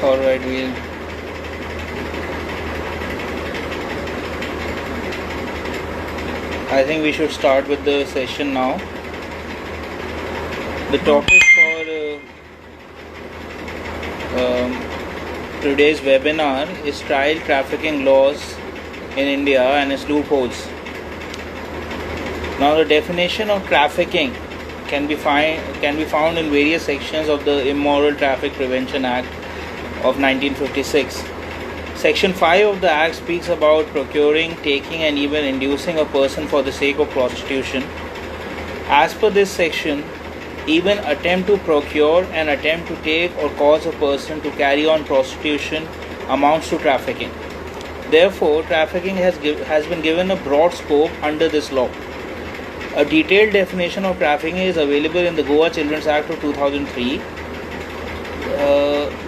Alright, I think we should start with the session now. The topic for today's webinar is child trafficking laws in India and its loopholes. Now, the definition of trafficking can be found in various sections of the Immoral Traffic Prevention Act of 1956. Section 5 of the Act speaks about procuring, taking, and even inducing a person for the sake of prostitution. As per this section, even attempt to procure and attempt to take or cause a person to carry on prostitution amounts to trafficking. Therefore, trafficking has been given a broad scope under this law. A detailed definition of trafficking is available in the Goa Children's Act of 2003.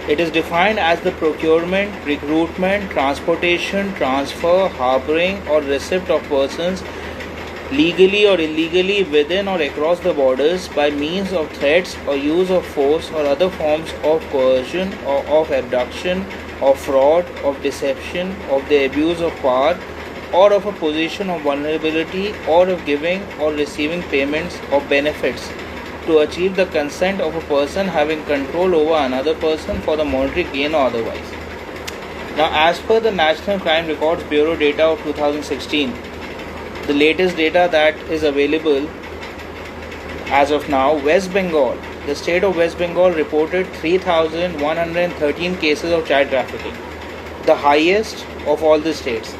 It is defined as the procurement, recruitment, transportation, transfer, harboring, or receipt of persons legally or illegally within or across the borders by means of threats or use of force or other forms of coercion or of abduction, of fraud, of deception, of the abuse of power, or of a position of vulnerability, or of giving or receiving payments or benefits to achieve the consent of a person having control over another person for the monetary gain or otherwise. Now, as per the National Crime Records Bureau data of 2016, the latest data that is available as of now, West Bengal, the state of West Bengal reported 3,113 cases of child trafficking, the highest of all the states,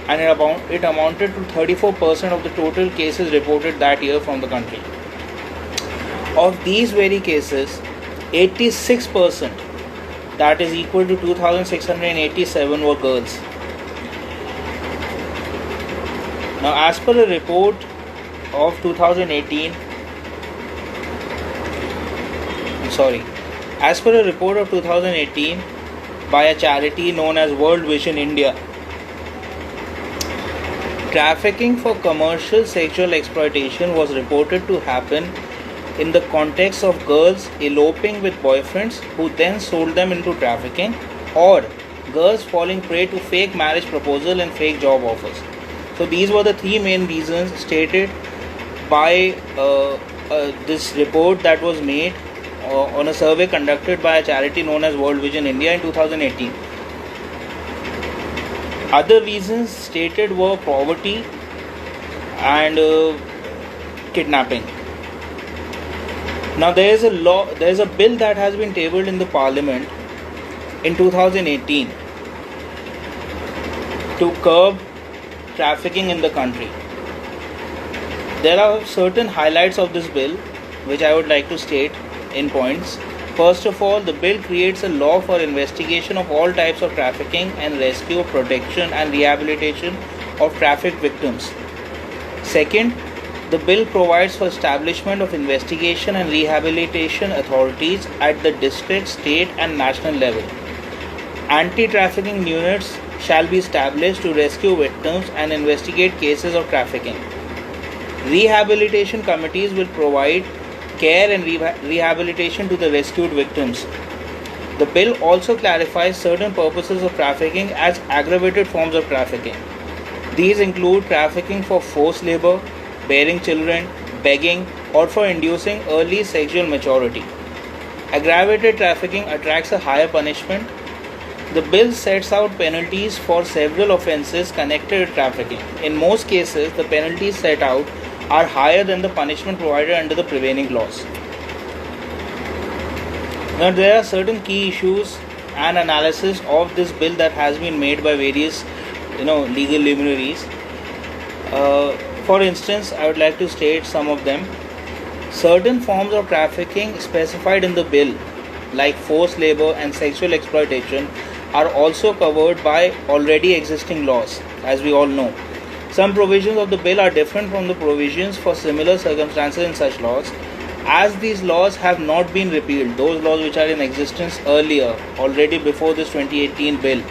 and it amounted to 34% of the total cases reported that year from the country. Of these very cases, 86%, that is equal to 2,687, were girls. Now, as per a report of 2018, by a charity known as World Vision India, trafficking for commercial sexual exploitation was reported to happen in the context of girls eloping with boyfriends who then sold them into trafficking, or girls falling prey to fake marriage proposal and fake job offers. So these were the three main reasons stated by this report that was made on a survey conducted by a charity known as World Vision India in 2018. Other reasons stated were poverty and kidnapping. Now, there is a bill that has been tabled in the Parliament in 2018 to curb trafficking in the country. There are certain highlights of this bill. which I would like to state in points. First of all, the bill creates a law for investigation of all types of trafficking and rescue, protection, and rehabilitation of traffic victims. Second, the bill provides for establishment of investigation and rehabilitation authorities at the district, state, and national level. Anti-trafficking units shall be established to rescue victims and investigate cases of trafficking. Rehabilitation committees will provide care and rehabilitation to the rescued victims. The bill also clarifies certain purposes of trafficking as aggravated forms of trafficking. These include trafficking for forced labor, bearing children, begging, or for inducing early sexual maturity. Aggravated trafficking attracts a higher punishment. The bill sets out penalties for several offences connected to trafficking. In most cases, the penalties set out are higher than the punishment provided under the prevailing laws. Now, there are certain key issues and analysis of this bill that has been made by various, legal luminaries. For instance, I would like to state some of them. Certain forms of trafficking specified in the bill, like forced labor and sexual exploitation, are also covered by already existing laws, as we all know. Some provisions of the bill are different from the provisions for similar circumstances in such laws, as these laws have not been repealed, those laws which are in existence earlier, already before this 2018 bill.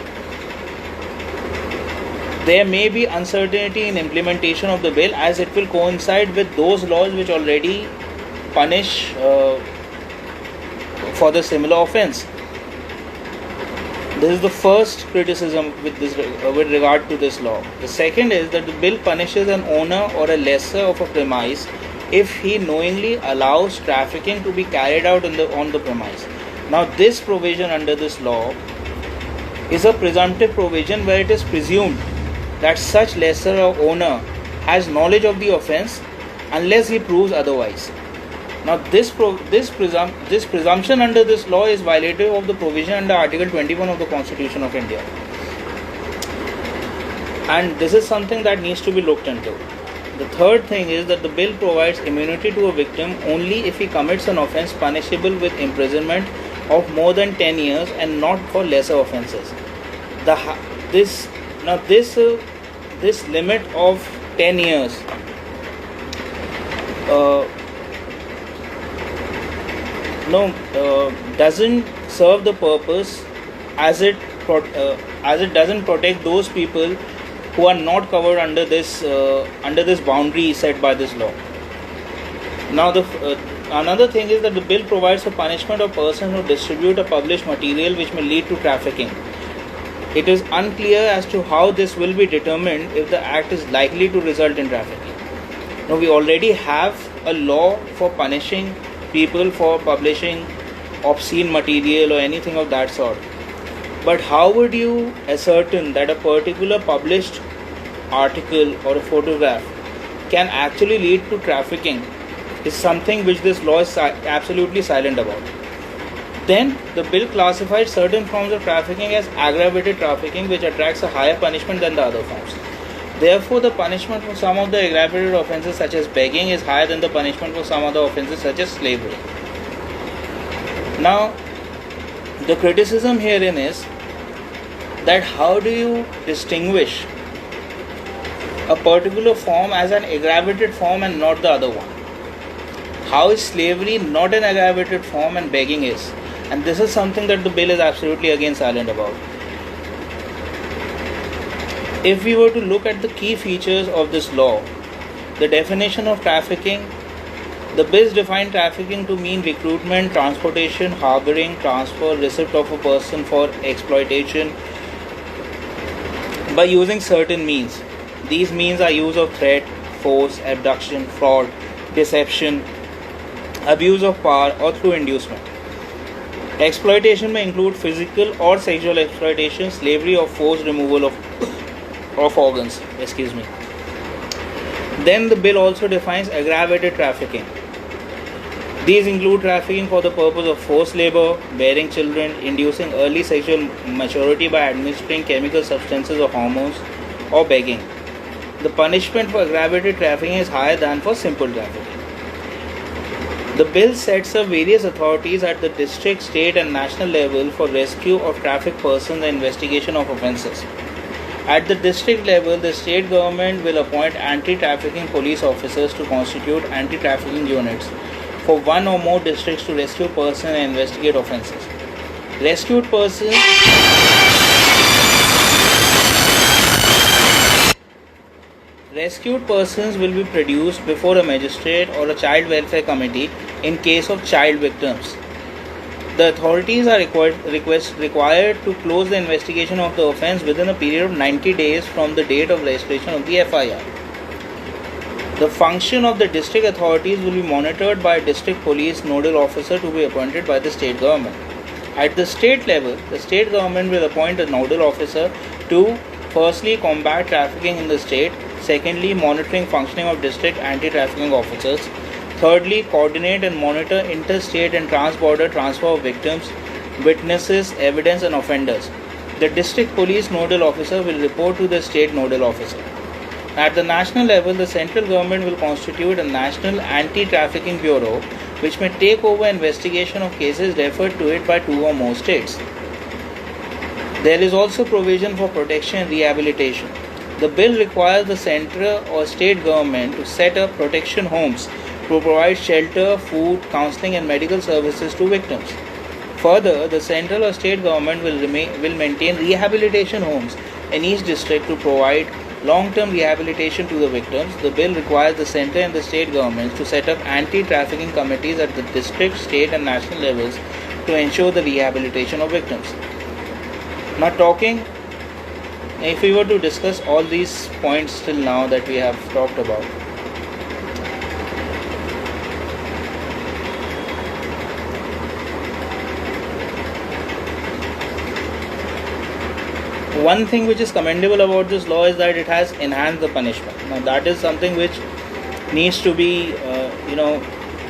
There may be uncertainty in implementation of the bill, as it will coincide with those laws which already punish for the similar offence. This is the first criticism with regard to this law. The second is that the bill punishes an owner or a lessor of a premise if he knowingly allows trafficking to be carried out on the premise. Now, this provision under this law is a presumptive provision where it is presumed that such lessor or owner has knowledge of the offence unless he proves otherwise. Now, this presumption under this law is violative of the provision under Article 21 of the Constitution of India. And this is something that needs to be looked into. The third thing is that the bill provides immunity to a victim only if he commits an offence punishable with imprisonment of more than 10 years and not for lesser offences. This limit of 10 years doesn't serve the purpose, as it doesn't protect those people who are not covered under this boundary set by this law. Now, another thing is that the bill provides for punishment of persons who distribute or publish material which may lead to trafficking. It is unclear as to how this will be determined if the act is likely to result in trafficking. Now, we already have a law for punishing people for publishing obscene material or anything of that sort. But how would you ascertain that a particular published article or a photograph can actually lead to trafficking is something which this law is absolutely silent about. Then the bill classifies certain forms of trafficking as aggravated trafficking, which attracts a higher punishment than the other forms. Therefore, the punishment for some of the aggravated offences such as begging is higher than the punishment for some other offences such as slavery. Now, the criticism herein is that how do you distinguish a particular form as an aggravated form and not the other one? How is slavery not an aggravated form and begging is? And this is something that the bill is absolutely again silent about. If we were to look at the key features of this law, the definition of trafficking, the bills define trafficking to mean recruitment, transportation, harboring, transfer, receipt of a person for exploitation by using certain means. These means are use of threat, force, abduction, fraud, deception, abuse of power, or through inducement. Exploitation may include physical or sexual exploitation, slavery, or forced removal of organs. Then the bill also defines aggravated trafficking. These include trafficking for the purpose of forced labor, bearing children, inducing early sexual maturity by administering chemical substances or hormones, or begging. The punishment for aggravated trafficking is higher than for simple trafficking. The bill sets up various authorities at the district, state, and national level for rescue of trafficked persons and investigation of offences. At the district level, the state government will appoint anti-trafficking police officers to constitute anti-trafficking units for one or more districts to rescue persons and investigate offences. Rescued persons Rescued persons will be produced before a magistrate or a child welfare committee in case of child victims. The authorities are required to close the investigation of the offence within a period of 90 days from the date of registration of the FIR. The function of the district authorities will be monitored by a district police nodal officer to be appointed by the state government. At the state level, the state government will appoint a nodal officer to firstly combat trafficking in the state, secondly monitoring functioning of district anti-trafficking officers, thirdly coordinate and monitor interstate and trans-border transfer of victims, witnesses, evidence and offenders. The district police nodal officer will report to the state nodal officer. At the national level, the central government will constitute a national anti-trafficking bureau which may take over investigation of cases referred to it by two or more states. There is also provision for protection and rehabilitation. The bill requires the central or state government to set up protection homes to provide shelter, food, counseling and medical services to victims. Further, the central or state government will maintain rehabilitation homes in each district to provide long-term rehabilitation to the victims. The bill requires the central and the state governments to set up anti-trafficking committees at the district, state and national levels to ensure the rehabilitation of victims. Now if we were to discuss all these points till now that we have talked about, one thing which is commendable about this law is that it has enhanced the punishment. Now that is something which needs to be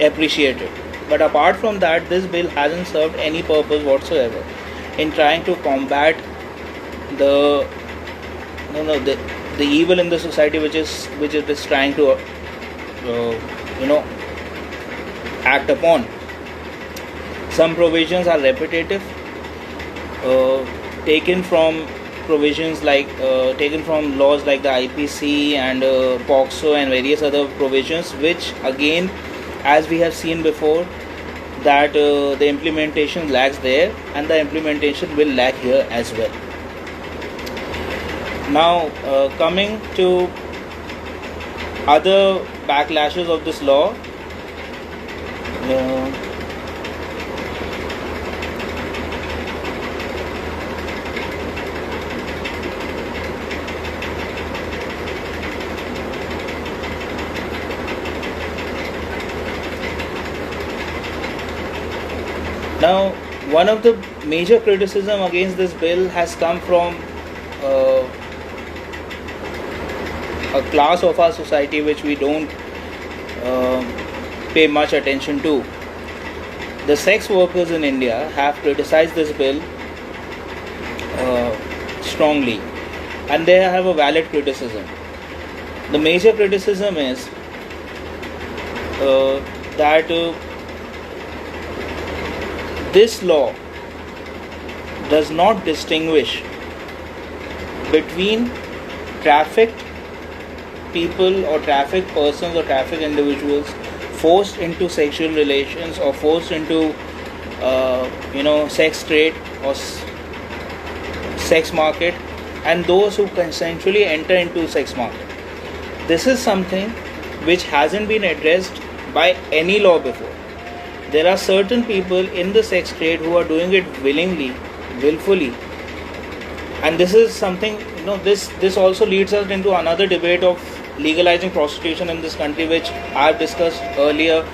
appreciated. But apart from that, this bill hasn't served any purpose whatsoever in trying to combat the evil in the society which it is trying to act upon. Some provisions are repetitive, taken from provisions like taken from laws like the IPC and POCSO and various other provisions, which again, as we have seen before, that the implementation lags there and the implementation will lag here as well. Now coming to other backlashes of this law, now one of the major criticism against this bill has come from a class of our society which we don't pay much attention to. The sex workers in India have criticized this bill strongly, and they have a valid criticism. The major criticism is that this law does not distinguish between trafficked people or trafficked persons or trafficked individuals forced into sexual relations or forced into sex trade or sex market, and those who consensually enter into sex market. This is something which hasn't been addressed by any law before. There are certain people in the sex trade who are doing it willfully, and this is something, this also leads us into another debate of legalizing prostitution in this country, which I have discussed earlier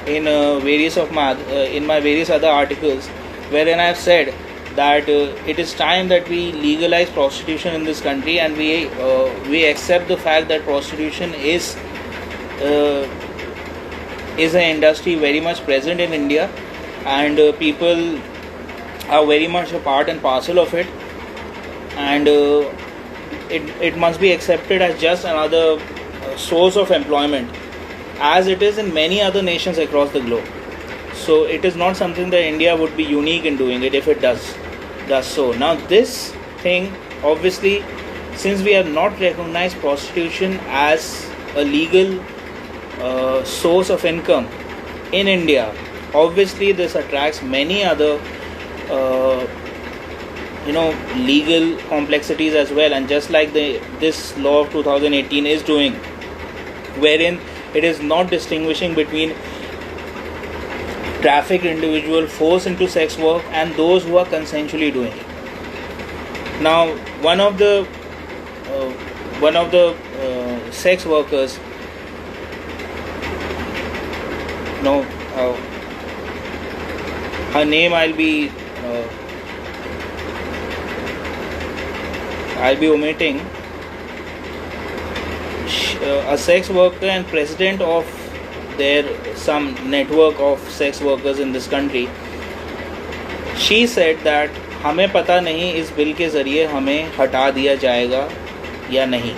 in my various other articles, wherein I have said that it is time that we legalize prostitution in this country, and we accept the fact that prostitution is an industry very much present in India, and people are very much a part and parcel of it, and it must be accepted as just another source of employment, as it is in many other nations across the globe. So it is not something that India would be unique in doing it if it does so. Now this thing, obviously, since we have not recognized prostitution as a legal source of income in India, obviously this attracts many other legal complexities as well. And just like this law of 2018 is doing, wherein it is not distinguishing between trafficked individual forced into sex work and those who are consensually doing it. Now one of the sex workers, her name I'll be omitting. A sex worker and president of some network of sex workers in this country, she said that हमें पता नहीं इस bill के ज़रिए हमें हटा दिया जाएगा या नहीं.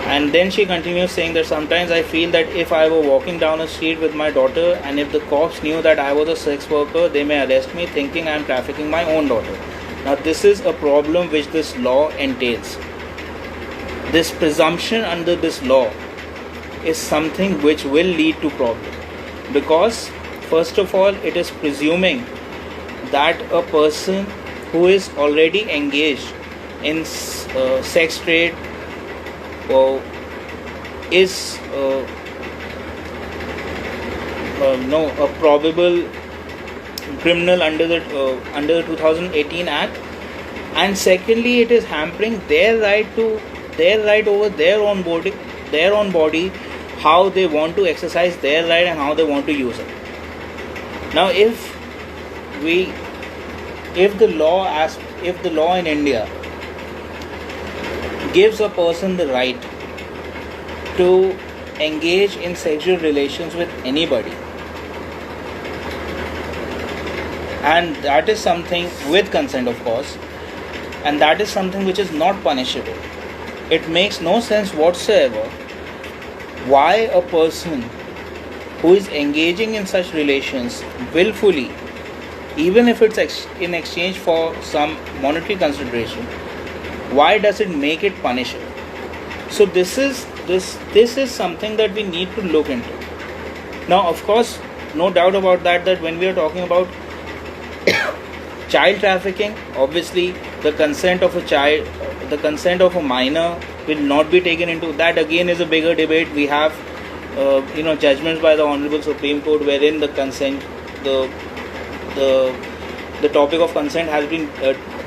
And then she continues saying that sometimes I feel that if I were walking down a street with my daughter and if the cops knew that I was a sex worker, they may arrest me thinking I am trafficking my own daughter. Now this is a problem which this law entails. This presumption under this law is something which will lead to problem, because first of all it is presuming that a person who is already engaged in sex trade is a probable criminal under the 2018 Act, and secondly it is hampering their right over their own body, how they want to exercise their right and how they want to use it. Now if the law in India gives a person the right to engage in sexual relations with anybody, and that is something with consent, of course, and that is something which is not punishable, it makes no sense whatsoever why a person who is engaging in such relations willfully, even if it's in exchange for some monetary consideration, why does it make it punishable? So this is something that we need to look into. Now of course, no doubt about that when we are talking about child trafficking, obviously the consent of a minor will not be taken into. That again is a bigger debate. We have judgments by the Honorable Supreme Court wherein the consent, the topic of consent has been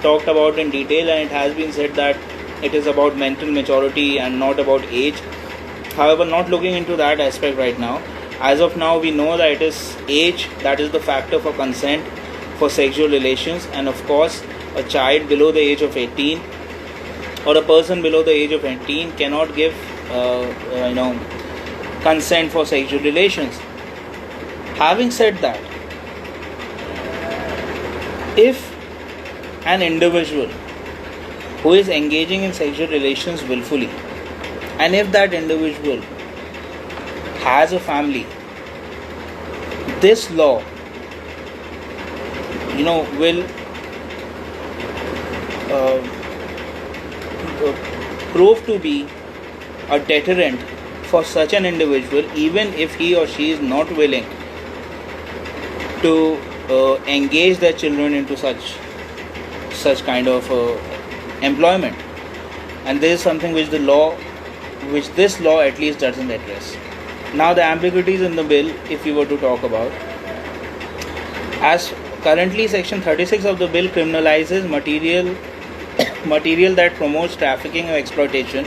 talked about in detail, and it has been said that it is about mental maturity and not about age. However, not looking into that aspect right now. As of now, we know that it is age that is the factor for consent for sexual relations, and of course a child below the age of 18 or a person below the age of 18 cannot give consent for sexual relations. Having said that, if an individual who is engaging in sexual relations willfully, and if that individual has a family, this law will prove to be a deterrent for such an individual, even if he or she is not willing to engage their children into such kind of employment. And this is something which this law at least doesn't address. Now the ambiguities in the bill, if we were to talk about, as currently section 36 of the bill criminalizes material that promotes trafficking or exploitation,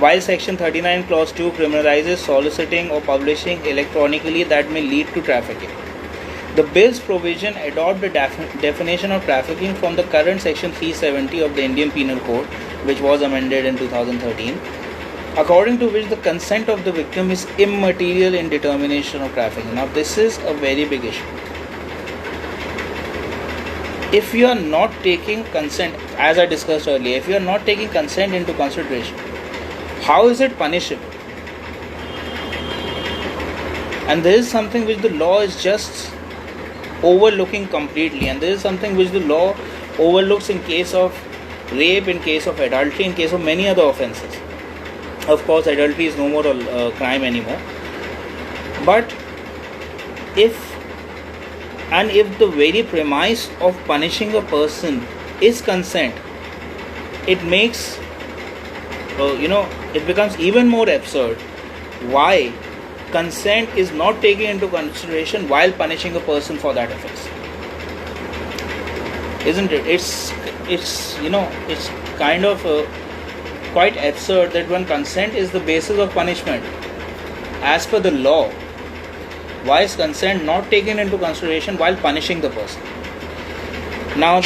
while section 39 clause 2 criminalizes soliciting or publishing electronically that may lead to trafficking. The bill's provision adopt the definition of trafficking from the current section 370 of the Indian Penal Code, which was amended in 2013, according to which the consent of the victim is immaterial in determination of trafficking. Now this is a very big issue. If you are not taking consent, as I discussed earlier, if you are not taking consent into consideration, how is it punishable? And this is something which the law is just overlooking completely, and this is something which the law overlooks in case of rape, in case of adultery, in case of many other offenses. Of course, adultery is no more a crime anymore. But if the very premise of punishing a person is consent, it makes it becomes even more absurd why consent is not taken into consideration while punishing a person for that offense, isn't it? It's kind of quite absurd that when consent is the basis of punishment as per the law, why is consent not taken into consideration while punishing the person? Now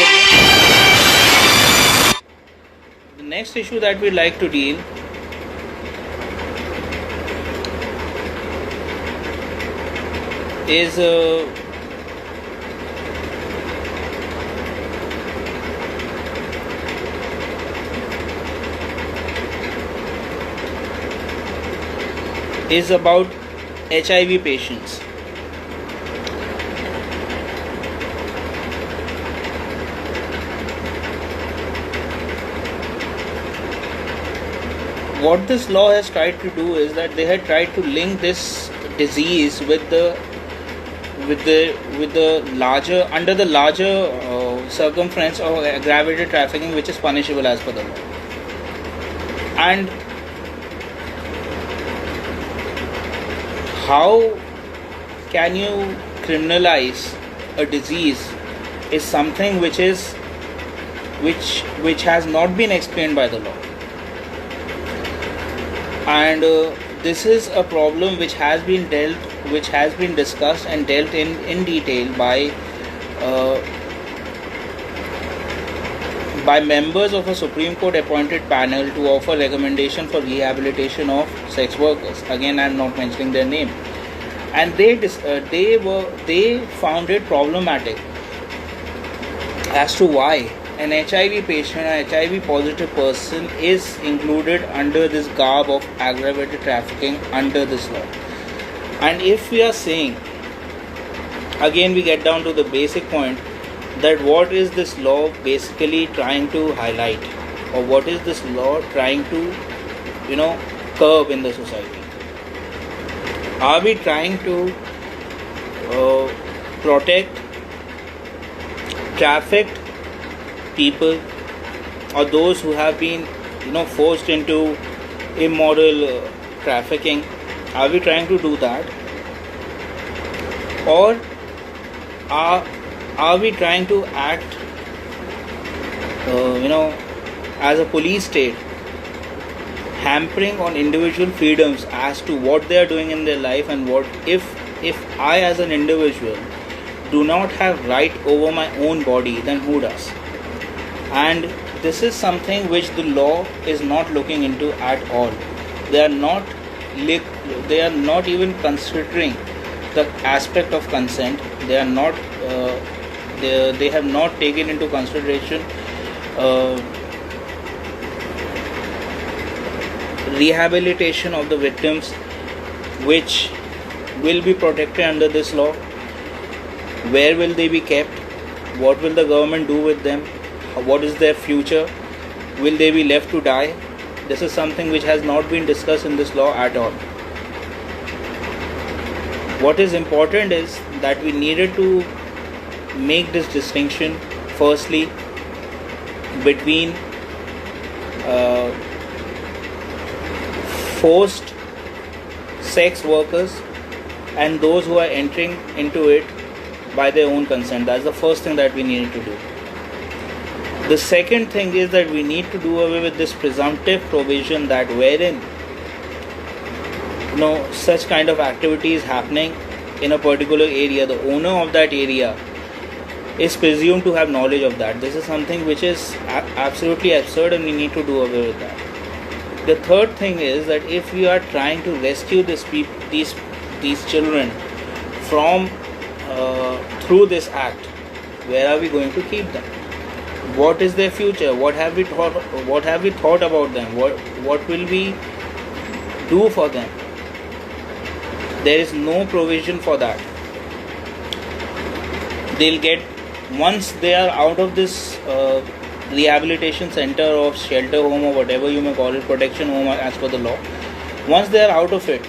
the next issue that we'd like to deal is about HIV patients. What this law has tried to do is that they had tried to link this disease with the larger circumference of aggravated trafficking, which is punishable as per the law. And how can you criminalize a disease is something which has not been explained by the law. And this is a problem which has been discussed and dealt in detail by members of a Supreme Court appointed panel to offer recommendation for rehabilitation of sex workers. Again, I am not mentioning their name. And they found it problematic as to why an HIV patient, an HIV positive person is included under this garb of aggravated trafficking under this law. And if we are saying, again we get down to the basic point, that what is this law basically trying to highlight, or what is this law trying to curb in the society? Are we trying to protect trafficked people or those who have been forced into immoral trafficking? Are we trying to do that, or are we trying to act as a police state, hampering on individual freedoms as to what they are doing in their life, and what if I as an individual do not have right over my own body, then who does? And this is something which the law is not looking into at all. They are not even considering the aspect of consent. They are not they have not taken into consideration rehabilitation of the victims, which will be protected under this law. Where will they be kept? What will the government do with them? What is their future? Will they be left to die? This is something which has not been discussed in this law at all. What is important is that we needed to make this distinction, firstly, between forced sex workers and those who are entering into it by their own consent. That's the first thing that we needed to do. The second thing is that we need to do away with this presumptive provision that wherein such kind of activity is happening in a particular area, the owner of that area is presumed to have knowledge of that. This is something which is absolutely absurd, and we need to do away with that. The third thing is that if we are trying to rescue these children from through this act, where are we going to keep them? What is their future? What have we thought about them? What will we do for them? There is no provision for that. They'll get, once they are out of this rehabilitation center or shelter home or whatever you may call it, protection home as per the law, once they are out of it,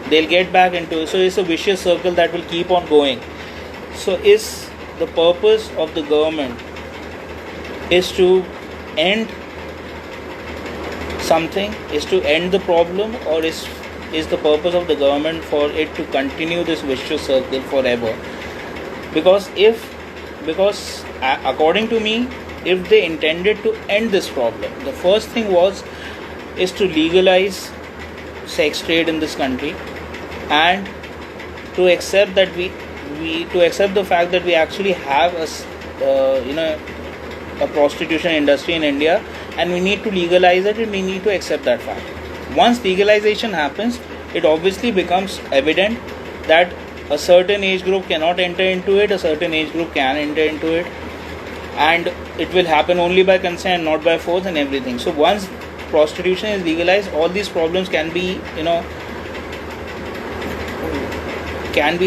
they'll get back into it. So it's a vicious circle that will keep on going. So is the purpose of the government is to end something, is to end the problem, or is the purpose of the government for it to continue this vicious circle forever? Because according to me, if they intended to end this problem, the first thing is to legalize sex trade in this country, and to accept that to accept the fact that we actually have a prostitution industry in India, and we need to legalize it, and we need to accept that fact. Once legalization happens, it obviously becomes evident that a certain age group cannot enter into it, a certain age group can enter into it, and it will happen only by consent, not by force and everything. So once prostitution is legalized, all these problems can be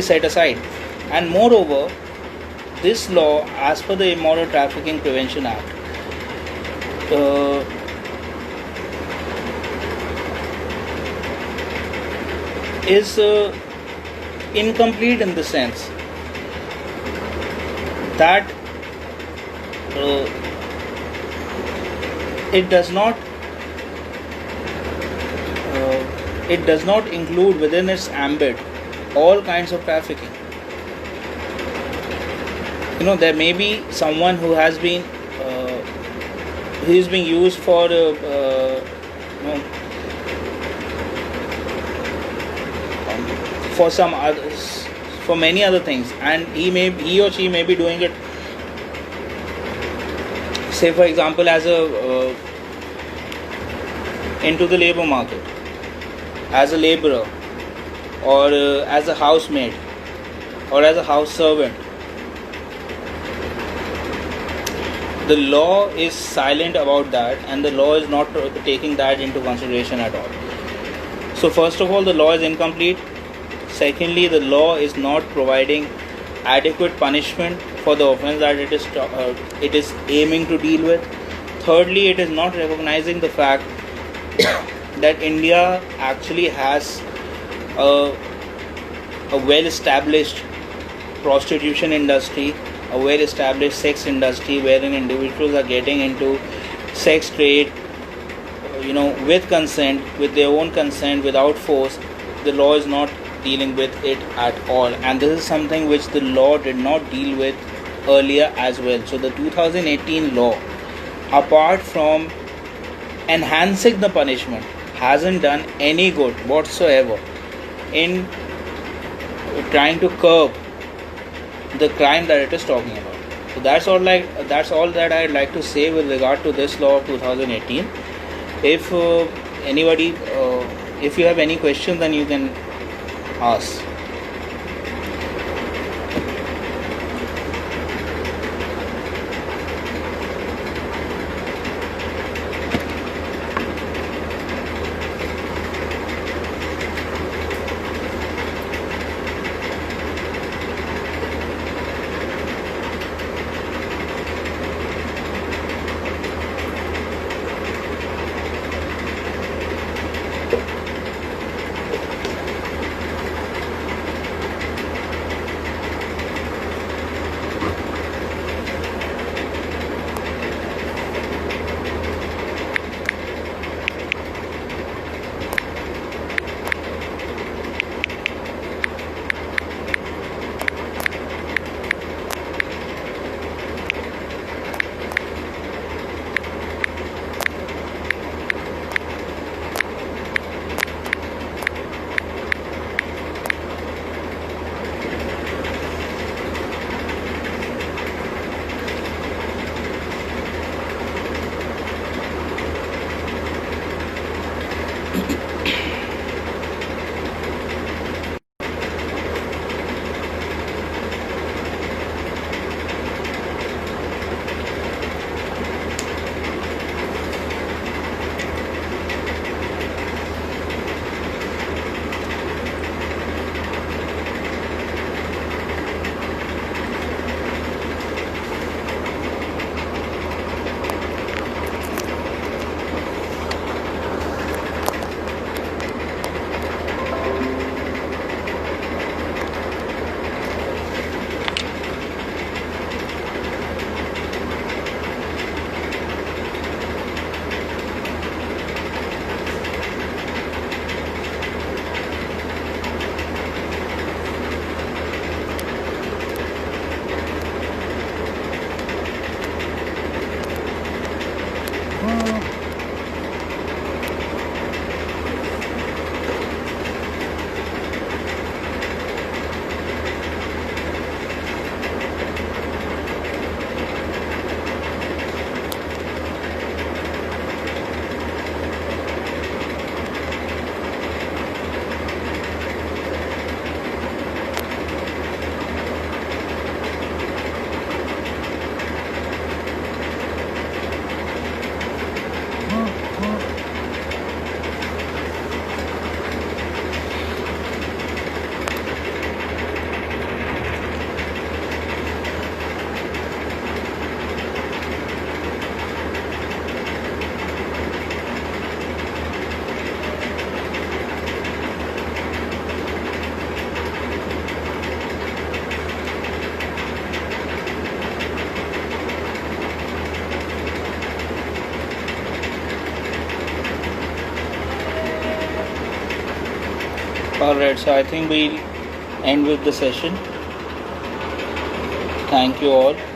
set aside. And moreover, this law, as per the Immoral Trafficking Prevention Act, is incomplete in the sense that it does not include within its ambit all kinds of trafficking. There may be someone who has been he is being used for some others, for many other things, and he or she may be doing it, say for example, as a into the labor market, as a laborer, or as a housemaid, or as a house servant. The law is silent about that, and the law is not taking that into consideration at all. So first of all, the law is incomplete. Secondly, the law is not providing adequate punishment for the offence that it is aiming to deal with. Thirdly, it is not recognizing the fact that India actually has a well-established prostitution industry, a well-established sex industry, wherein individuals are getting into sex trade, with consent, with their own consent, without force. The law is not dealing with it at all, and this is something which the law did not deal with earlier as well. So the 2018 law, apart from enhancing the punishment, hasn't done any good whatsoever in trying to curb the crime that it is talking about. So that's all that I'd like to say with regard to this law of 2018. If anybody, if you have any questions, then you can ask. Alright, so I think we'll end with the session. Thank you all.